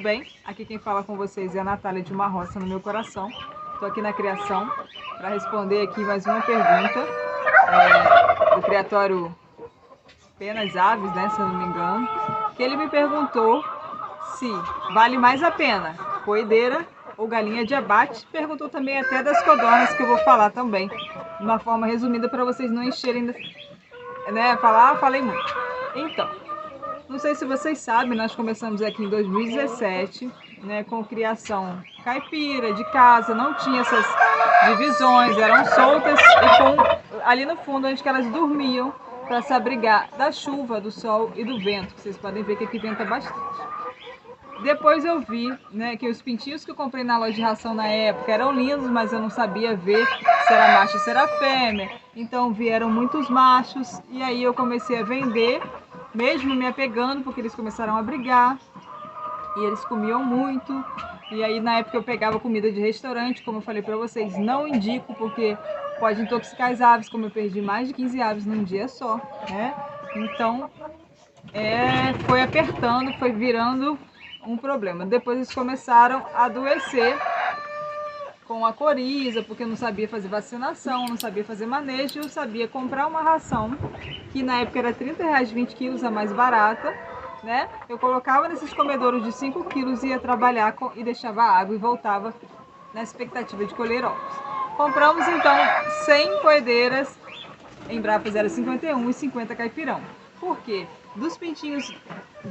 bem? Aqui quem fala com vocês é a Natália de Uma Roça no Meu Coração. Estou aqui na criação para responder aqui mais uma pergunta do criatório Penas Aves, né, se eu não me engano, que ele me perguntou se vale mais a pena coideira ou galinha de abate. Perguntou também até das codornas, que eu vou falar também, de uma forma resumida para vocês não encherem, né, falei muito. Então, não sei se vocês sabem, nós começamos aqui em 2017, né, com criação caipira, de casa, não tinha essas divisões, eram soltas e ali no fundo onde que elas dormiam para se abrigar da chuva, do sol e do vento, que vocês podem ver que aqui venta bastante. Depois eu vi, né, que os pintinhos que eu comprei na loja de ração na época eram lindos, mas eu não sabia ver se era macho ou se era fêmea. Então vieram muitos machos e aí eu comecei a vender, mesmo me apegando, porque eles começaram a brigar e eles comiam muito. E aí na época eu pegava comida de restaurante, como eu falei para vocês, não indico porque pode intoxicar as aves, como eu perdi mais de 15 aves num dia só, né? Então foi apertando, foi virando um problema. Depois eles começaram a adoecer com a coriza, porque eu não sabia fazer vacinação, não sabia fazer manejo, eu sabia comprar uma ração, que na época era R$30, 20 quilos, a mais barata, né? Eu colocava nesses comedouros de 5 quilos, ia trabalhar e deixava água e voltava na expectativa de colher ovos. Compramos então 100 coedeiras Embrapa 051 e 50 caipirão. Por quê? Dos pintinhos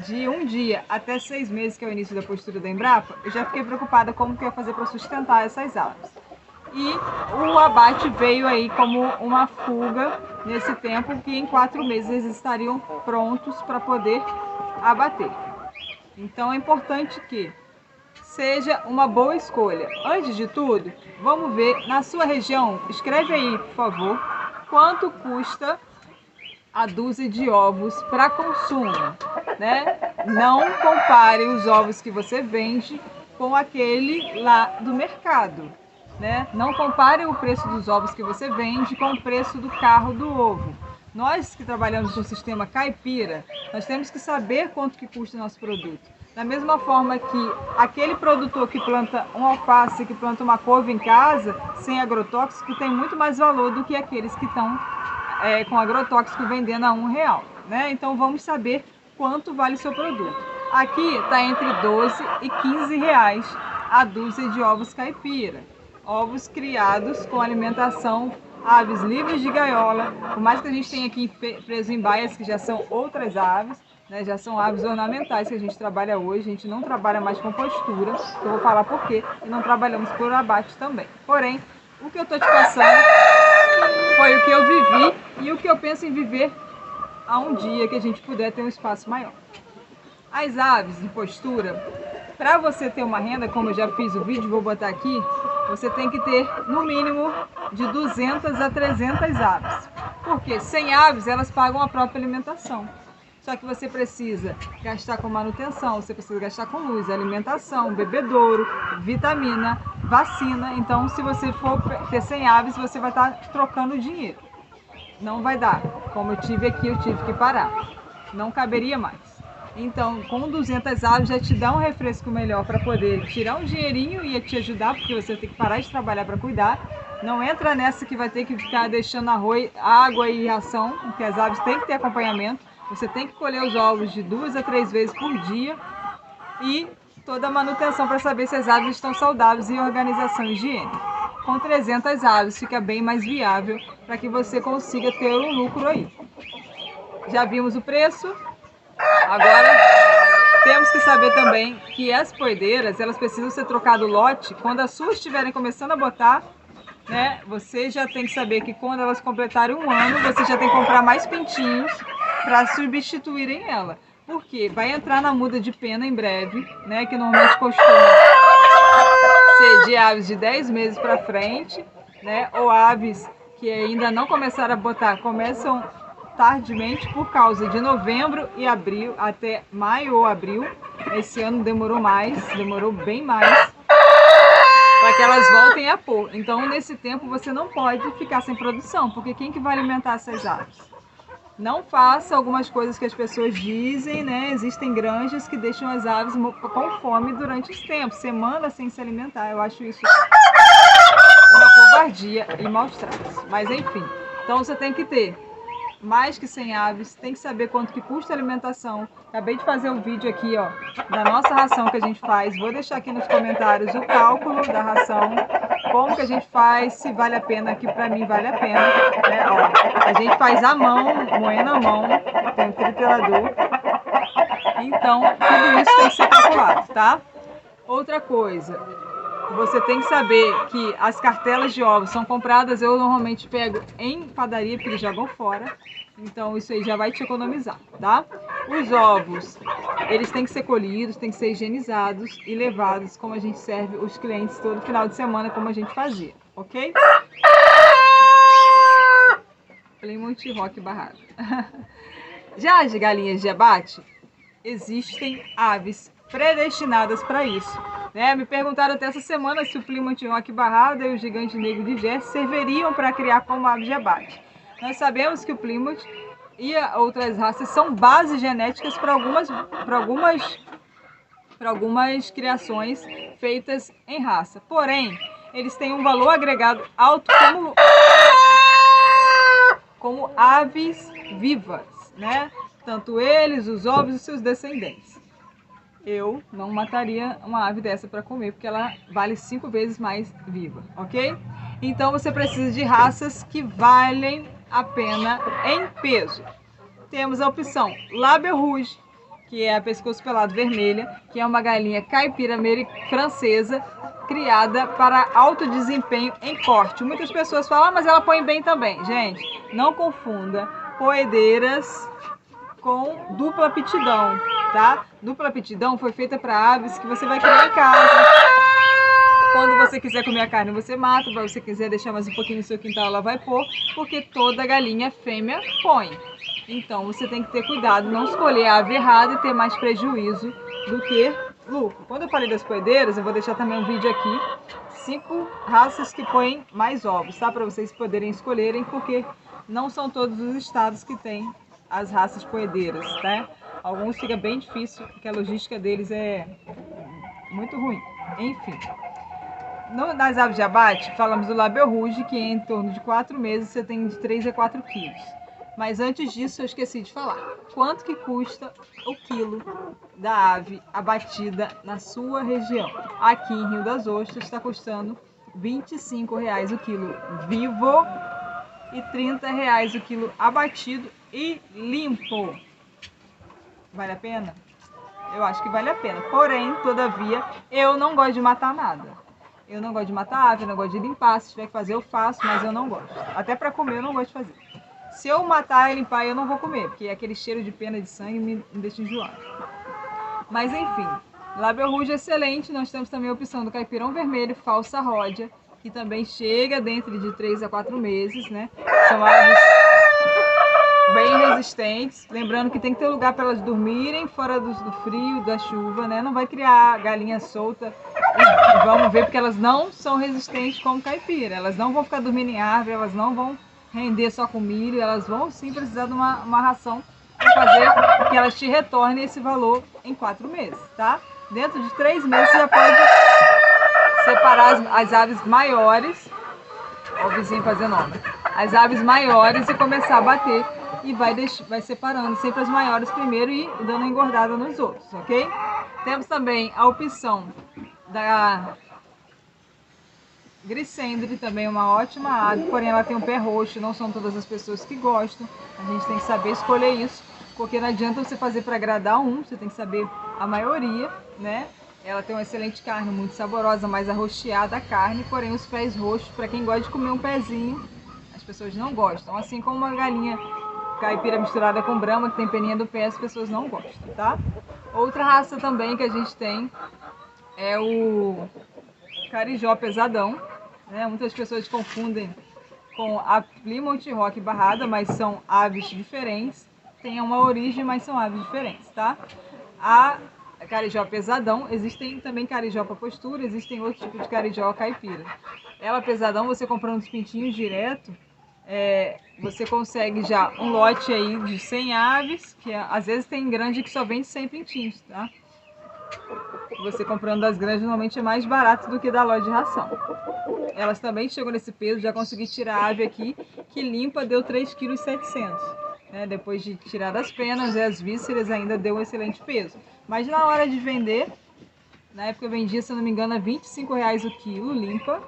de um dia até 6 meses, que é o início da postura da Embrapa, eu já fiquei preocupada como que eu ia fazer para sustentar essas aves. E o abate veio aí como uma fuga nesse tempo, que em 4 meses eles estariam prontos para poder abater. Então é importante que seja uma boa escolha. Antes de tudo, vamos ver na sua região, escreve aí, por favor, quanto custa a dúzia de ovos para consumo, né? Não compare os ovos que você vende com aquele lá do mercado, né? Não compare o preço dos ovos que você vende com o preço do carro do ovo. Nós que trabalhamos no sistema caipira, nós temos que saber quanto que custa o nosso produto. Da mesma forma que aquele produtor que planta um alface, que planta uma couve em casa, sem agrotóxico, tem muito mais valor do que aqueles que estão com agrotóxico vendendo a R$1, né? Então vamos saber quanto vale o seu produto. Aqui está entre 12 e 15 reais a dúzia de ovos caipira. Ovos criados com alimentação, aves livres de gaiola, por mais que a gente tenha aqui preso em baias, que já são outras aves, né, já são aves ornamentais que a gente trabalha hoje, a gente não trabalha mais com postura, eu vou falar por quê, e não trabalhamos por abate também. Porém, o que eu estou te passando foi o que eu vivi e o que eu penso em viver a um dia que a gente puder ter um espaço maior. As aves de postura, para você ter uma renda, como eu já fiz o vídeo, vou botar aqui, você tem que ter no mínimo de 200 a 300 aves. Porque 100 aves, elas pagam a própria alimentação. Só que você precisa gastar com manutenção, você precisa gastar com luz, alimentação, bebedouro, vitamina, vacina. Então, se você for ter 100 aves, você vai estar trocando dinheiro. Não vai dar. Como eu tive aqui, eu tive que parar. Não caberia mais. Então, com 200 aves já te dá um refresco melhor para poder tirar um dinheirinho e te ajudar, porque você tem que parar de trabalhar para cuidar. Não entra nessa que vai ter que ficar deixando arroz, água e ração, porque as aves têm que ter acompanhamento. Você tem que colher os ovos de 2 a 3 vezes por dia e toda a manutenção para saber se as aves estão saudáveis e organização higiênica. Com 300 aves fica bem mais viável para que você consiga ter um lucro aí. Já vimos o preço, agora temos que saber também que as poedeiras, elas precisam ser trocadas lote quando as suas estiverem começando a botar, né? Você já tem que saber que quando elas completarem 1 ano, você já tem que comprar mais pintinhos para substituírem ela. Porque vai entrar na muda de pena em breve, né? Que normalmente costuma ser de aves de 10 meses para frente, né? Ou aves que ainda não começaram a botar, começam tardiamente por causa de novembro e abril, até maio ou abril. Esse ano demorou mais, demorou bem mais, para que elas voltem a pôr. Então, nesse tempo, você não pode ficar sem produção, porque quem que vai alimentar essas aves? Não faça algumas coisas que as pessoas dizem, né? Existem granjas que deixam as aves com fome durante os tempos, semana sem se alimentar. Eu acho isso uma covardia e maus tratos. Mas enfim, então você tem que ter mais que 100 aves, tem que saber quanto que custa a alimentação. Acabei de fazer um vídeo aqui, ó, da nossa ração que a gente faz. Vou deixar aqui nos comentários o cálculo da ração, como que a gente faz, se vale a pena, que pra mim vale a pena, né? Ó, a gente faz à mão, moendo à mão, tem um triturador. Então, tudo isso tem que ser calculado, tá? Outra coisa, você tem que saber que as cartelas de ovos são compradas, eu normalmente pego em padaria, porque eles jogam fora. Então isso aí já vai te economizar, tá? Os ovos, eles têm que ser colhidos, têm que ser higienizados e levados, como a gente serve os clientes todo final de semana, como a gente fazia, ok? Plymouth Rock Barrado. Já as galinhas de abate, existem aves predestinadas para isso, né? Me perguntaram até essa semana se o Plymouth Rock Barrada e o Gigante Negro de Jersey serviriam para criar como aves de abate. Nós sabemos que o Plymouth e outras raças são bases genéticas para algumas criações feitas em raça. Porém, eles têm um valor agregado alto como aves vivas, né? Tanto eles, os ovos e seus descendentes. Eu não mataria uma ave dessa para comer, porque ela vale 5 vezes mais viva, ok? Então você precisa de raças que valem a pena em peso. Temos a opção Label Rouge, que é a pescoço pelado vermelha, que é uma galinha caipira francesa, criada para alto desempenho em corte. Muitas pessoas falam, mas ela põe bem também. Gente, não confunda poedeiras com dupla aptidão, tá? Dupla aptidão foi feita para aves que você vai criar em casa. Quando você quiser comer a carne, você mata. Se você quiser deixar mais um pouquinho no seu quintal, ela vai pôr, porque toda galinha fêmea põe. Então você tem que ter cuidado, não escolher a ave errada e ter mais prejuízo do que lucro. Quando eu falei das poedeiras, eu vou deixar também um vídeo aqui, 5 raças que põem mais ovos, tá? Para vocês poderem escolherem, porque não são todos os estados que têm as raças poedeiras, tá? Alguns fica bem difícil, porque a logística deles é muito ruim. Enfim, nas aves de abate, falamos do Label Rouge, que em torno de 4 meses você tem de 3 a 4 quilos. Mas antes disso, eu esqueci de falar. Quanto que custa o quilo da ave abatida na sua região? Aqui em Rio das Ostras está custando R$ 25,00 o quilo vivo e R$ 30,00 o quilo abatido e limpo. Vale a pena? Eu acho que vale a pena. Porém, todavia, eu não gosto de matar nada. Eu não gosto de matar ave, eu não gosto de limpar. Se tiver que fazer, eu faço, mas eu não gosto. Até para comer, eu não gosto de fazer. Se eu matar e limpar, eu não vou comer, porque aquele cheiro de pena de sangue me deixa enjoado. Mas enfim, Label Rouge é excelente. Nós temos também a opção do caipirão vermelho, falsa ródia, que também chega dentro de 3 a 4 meses, né? São aves bem resistentes. Lembrando que tem que ter lugar para elas dormirem fora do frio, da chuva, né? Não vai criar galinha solta. E vamos ver, porque elas não são resistentes como caipira. Elas não vão ficar dormindo em árvore, elas não vão render só com milho, elas vão sim precisar de uma ração para fazer que elas te retornem esse valor em 4 meses, tá? Dentro de 3 meses você já pode separar as aves maiores, ó, o vizinho fazendo obra, as aves maiores, e começar a bater, e vai separando sempre as maiores primeiro e dando uma engordada nos outros, ok? Temos também a opção da Grisendre, também uma ótima ave, porém ela tem um pé roxo, não são todas as pessoas que gostam. A gente tem que saber escolher isso, porque não adianta você fazer para agradar um, você tem que saber a maioria, né? Ela tem uma excelente carne, muito saborosa, mais arroxeada a carne, porém os pés roxos, para quem gosta de comer um pezinho, as pessoas não gostam. Assim como uma galinha caipira misturada com brama, que tem peninha do pé, as pessoas não gostam, tá? Outra raça também que a gente tem é o carijó pesadão, né? Muitas pessoas confundem com a Plymouth Rock Barrada, mas são aves diferentes. Tem uma origem, mas são aves diferentes, tá? A carijó pesadão, existem também carijó para postura, existem outros tipos de carijó caipira. Ela pesadão, você comprando os pintinhos direto, você consegue já um lote aí de 100 aves, que às vezes tem grande que só vende 100 pintinhos, tá? Você comprando das grandes normalmente é mais barato do que da loja de ração. Elas também chegam nesse peso, já consegui tirar a ave aqui, que limpa deu 3,7 kg. Né? Depois de tirar das penas e as vísceras ainda deu um excelente peso. Mas na hora de vender, na época eu vendia, se eu não me engano, a R$25 o quilo, limpa,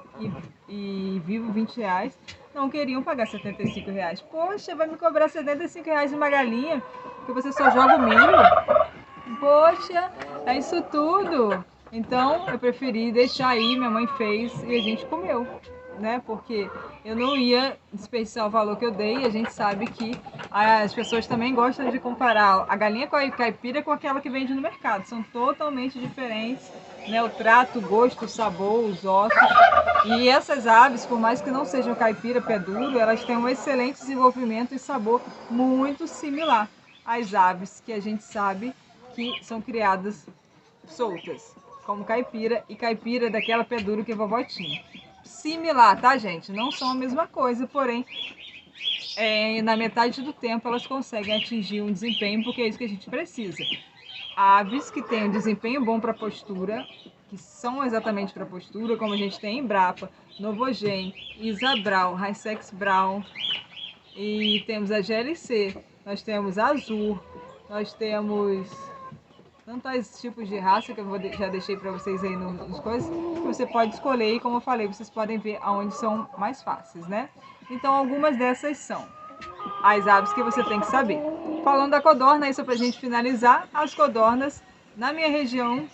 e vivo R$20. Não queriam pagar R$75. Poxa, vai me cobrar R$75 uma galinha, que você só joga o milho? Poxa, é isso tudo. Então eu preferi deixar aí, minha mãe fez e a gente comeu, né? Porque eu não ia desperdiçar o valor que eu dei, e a gente sabe que as pessoas também gostam de comparar a galinha caipira com aquela que vende no mercado. São totalmente diferentes, né? O trato, o gosto, o sabor, os ossos. E essas aves, por mais que não sejam caipira, pé duro, elas têm um excelente desenvolvimento e sabor muito similar às aves que a gente sabe que são criadas soltas, como caipira, e caipira daquela pé duro que a vovó tinha. Similar, tá, gente? Não são a mesma coisa, porém, na metade do tempo elas conseguem atingir um desempenho, porque é isso que a gente precisa. Aves que têm um desempenho bom para postura, que são exatamente para postura, como a gente tem Embrapa, Novogen, Isabral, Highsex Brown, e temos a GLC, nós temos a Azul, nós temos tantos tipos de raça que eu já deixei para vocês aí nos coisas, que você pode escolher, e como eu falei, vocês podem ver aonde são mais fáceis, né? Então algumas dessas são as aves que você tem que saber. Falando da codorna, isso é pra gente finalizar, as codornas, na minha região,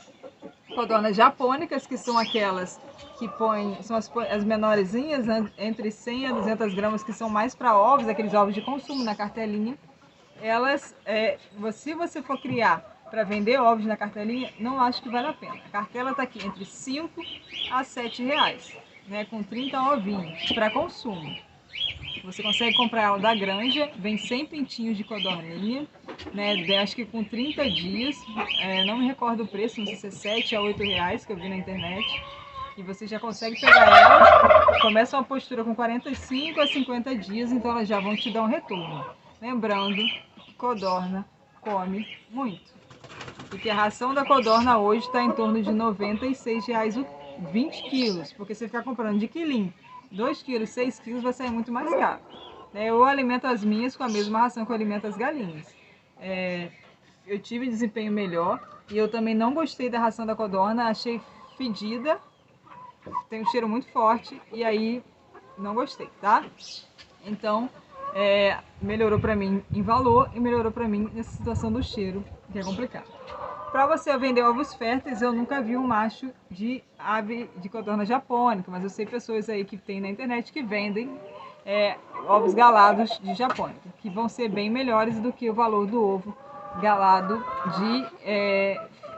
codornas japônicas, que são aquelas que põem, são as menorzinhas, entre 100 a 200 gramas, que são mais para ovos, aqueles ovos de consumo na cartelinha. Elas, se você for criar para vender ovos na cartelinha, não acho que vale a pena. A cartela está aqui entre 5 a R$7, né, com 30 ovinhos para consumo. Você consegue comprar ela da granja, vem 100 pintinhos de codorninha, né, acho que com 30 dias, não me recordo o preço, não sei se é 7 a R$8 que eu vi na internet. E você já consegue pegar elas, começa uma postura com 45 a 50 dias, então elas já vão te dar um retorno. Lembrando que codorna come muito. Porque a ração da codorna hoje está em torno de R$96 o 20 quilos. Porque se ficar comprando de quilinho, 2 quilos, 6 quilos, vai sair muito mais caro. Eu alimento as minhas com a mesma ração que eu alimento as galinhas. Eu tive desempenho melhor e eu também não gostei da ração da codorna, achei fedida, tem um cheiro muito forte e aí não gostei, tá? Então, melhorou pra mim em valor e melhorou pra mim nessa situação do cheiro, que é complicado. Para você vender ovos férteis, eu nunca vi um macho de ave de codorna japônica, mas eu sei pessoas aí que tem na internet que vendem ovos galados de japônica, que vão ser bem melhores do que o valor do ovo galado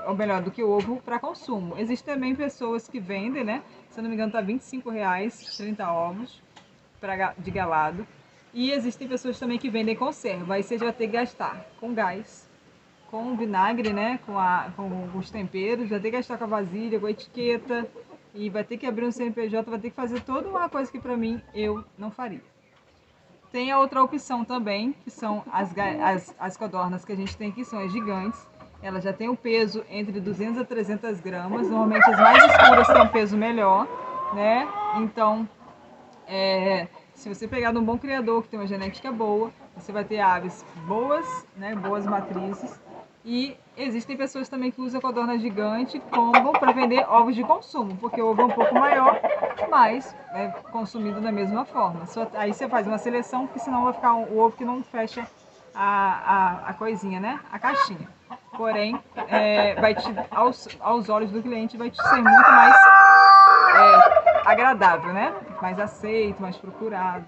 ou melhor, do que o ovo para consumo. Existem também pessoas que vendem, né? Se eu não me engano, tá R$25, 30 ovos de galado. E existem pessoas também que vendem conserva. Aí você já vai ter que gastar com gás, com vinagre, né? Com os temperos, vai ter que gastar com a vasilha, com a etiqueta. E vai ter que abrir um CNPJ, vai ter que fazer toda uma coisa que pra mim eu não faria. Tem a outra opção também, que são as codornas que a gente tem aqui, são as gigantes. Ela já tem um peso entre 200 a 300 gramas. Normalmente as mais escuras têm um peso melhor, né? Então, se você pegar de um bom criador que tem uma genética boa, você vai ter aves boas, né? Boas matrizes. E existem pessoas também que usam a codorna gigante como para vender ovos de consumo, porque o ovo é um pouco maior, mas é consumido da mesma forma. Aí você faz uma seleção, porque senão vai ficar o ovo que não fecha a coisinha, né? A caixinha. Porém, aos olhos do cliente vai te ser muito mais agradável, né? Mais aceito, mais procurado.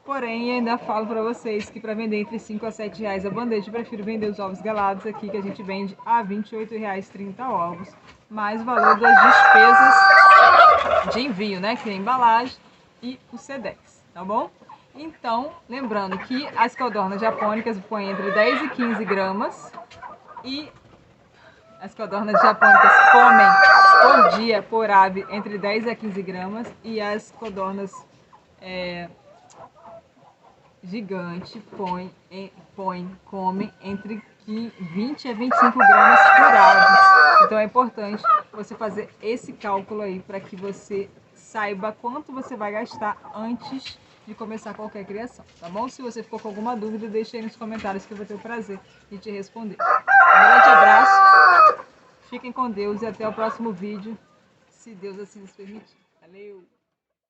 Porém, ainda falo para vocês que para vender entre 5 a R$7 a bandeja, eu prefiro vender os ovos galados aqui, que a gente vende a R$28 30 ovos, mais o valor das despesas de envio, né? Que é a embalagem e o Sedex, tá bom? Então, lembrando que as codornas japônicas põem entre 10 e 15 gramas e as codornas japônicas comem por dia, por ave, entre 10 a 15 gramas e as codornas gigante comem entre 20 a 25 gramas por ave. Então é importante você fazer esse cálculo aí para que você saiba quanto você vai gastar antes de começar qualquer criação, tá bom? Se você ficou com alguma dúvida, deixa aí nos comentários que eu vou ter o prazer de te responder. Um grande abraço, fiquem com Deus e até o próximo vídeo, se Deus assim nos permitir. Valeu!